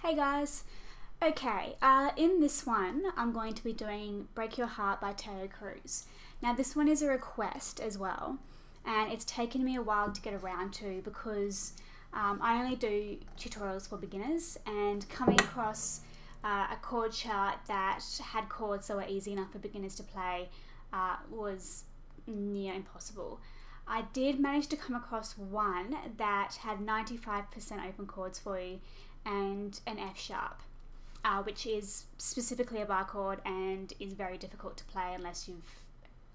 Hey guys! Okay, in this one I'm going to be doing Break Your Heart by Taio Cruz. Now this one is a request as well, and it's taken me a while to get around to because I only do tutorials for beginners, and coming across a chord chart that had chords that were easy enough for beginners to play was near impossible. I did manage to come across one that had 95% open chords for you and an F sharp, which is specifically a bar chord and is very difficult to play unless you've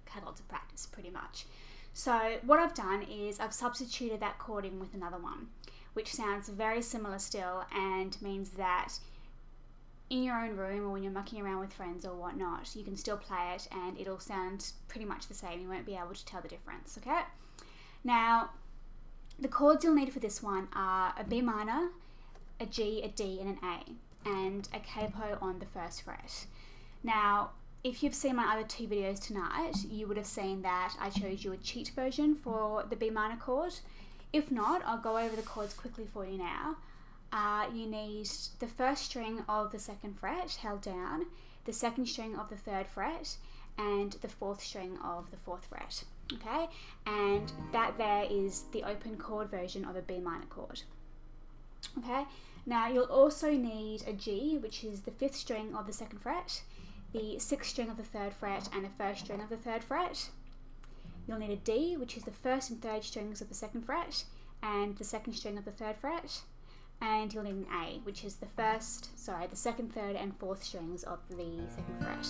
had lots of practice pretty much. So what I've done is I've substituted that chord in with another one, which sounds very similar still and means that in your own room or when you're mucking around with friends or whatnot, you can still play it and it'll sound pretty much the same. You won't be able to tell the difference, okay? Now, the chords you'll need for this one are a B minor, a G, a D and an A, and a capo on the first fret. Now, if you've seen my other two videos tonight, you would have seen that I chose you a cheat version for the B minor chord. If not, I'll go over the chords quickly for you now. You need the first string of the second fret held down, the second string of the third fret, and the fourth string of the fourth fret, okay? And that there is the open chord version of a B minor chord, okay? Now you'll also need a G, which is the fifth string of the second fret, the sixth string of the third fret, and the first string of the third fret. You'll need a D, which is the first and third strings of the second fret, and the second string of the third fret. And you'll need an A, which is the second, third and fourth strings of the second fret.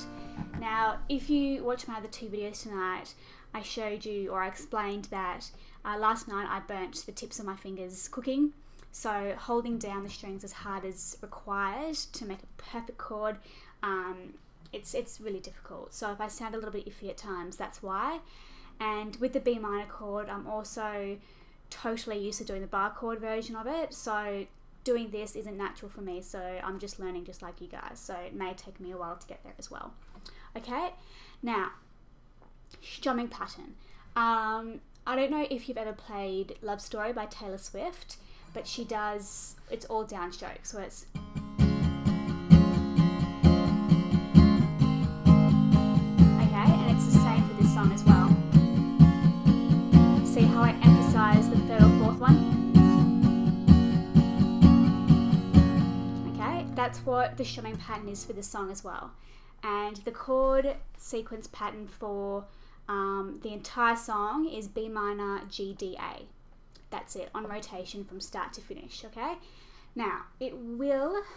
Now, if you watch my other two videos tonight, I showed you, or I explained that last night I burnt the tips of my fingers cooking. So holding down the strings as hard as required to make a perfect chord, it's really difficult. So if I sound a little bit iffy at times, that's why. And with the B minor chord, I'm also totally used to doing the bar chord version of it, so doing this isn't natural for me, so I'm just learning just like you guys, so it may take me a while to get there as well. Okay, now strumming pattern. I don't know if you've ever played Love Story by Taylor Swift, but she does, it's all downstroke, so it's okay, and it's the same for this song as well. See how I emphasize the third or fourth one? Okay, that's what the strumming pattern is for this song as well. And the chord sequence pattern for the entire song is B minor, G, D, A. That's it, on rotation from start to finish, okay? Now,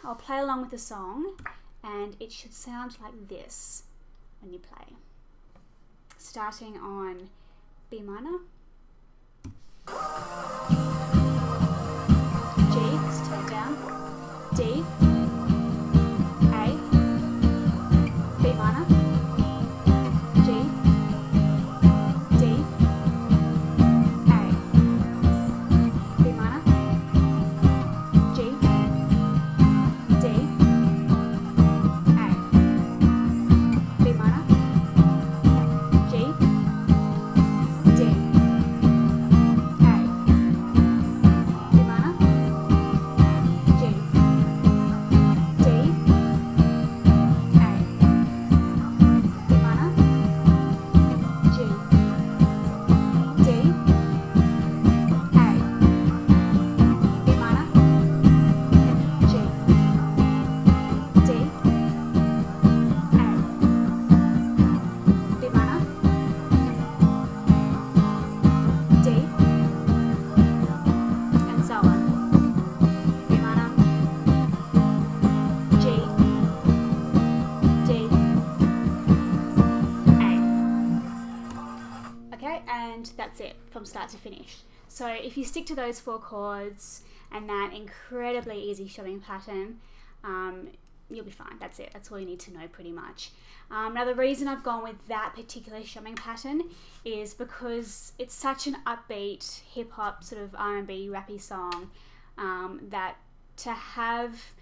I'll play along with the song, and it should sound like this when you play. Starting on B minor, G, just turn it down, D, A, B minor, G, D, A, B minor, G, D, A, B minor, G, D, and that's it from start to finish. So if you stick to those four chords and that incredibly easy strumming pattern, you'll be fine. That's it. That's all you need to know pretty much. Now the reason I've gone with that particular strumming pattern is because it's such an upbeat hip-hop sort of R&B rappy song that to have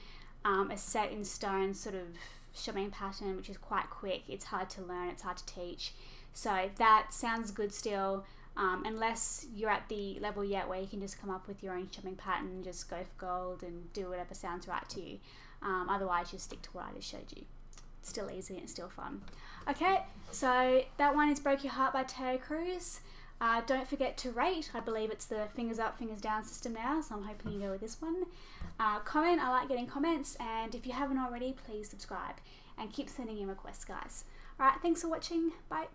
a set in stone sort of strumming pattern which is quite quick, it's hard to learn, it's hard to teach. So that sounds good still. unless you're at the level yet where you can just come up with your own strumming pattern and just go for gold and do whatever sounds right to you. Otherwise, just stick to what I just showed you. It's still easy and it's still fun. Okay, so that one is Broke Your Heart by Taio Cruz. Don't forget to rate. I believe it's the fingers up, fingers down system now, so I'm hoping you go with this one. Comment, I like getting comments, and if you haven't already, please subscribe and keep sending in requests, guys. Alright, thanks for watching. Bye.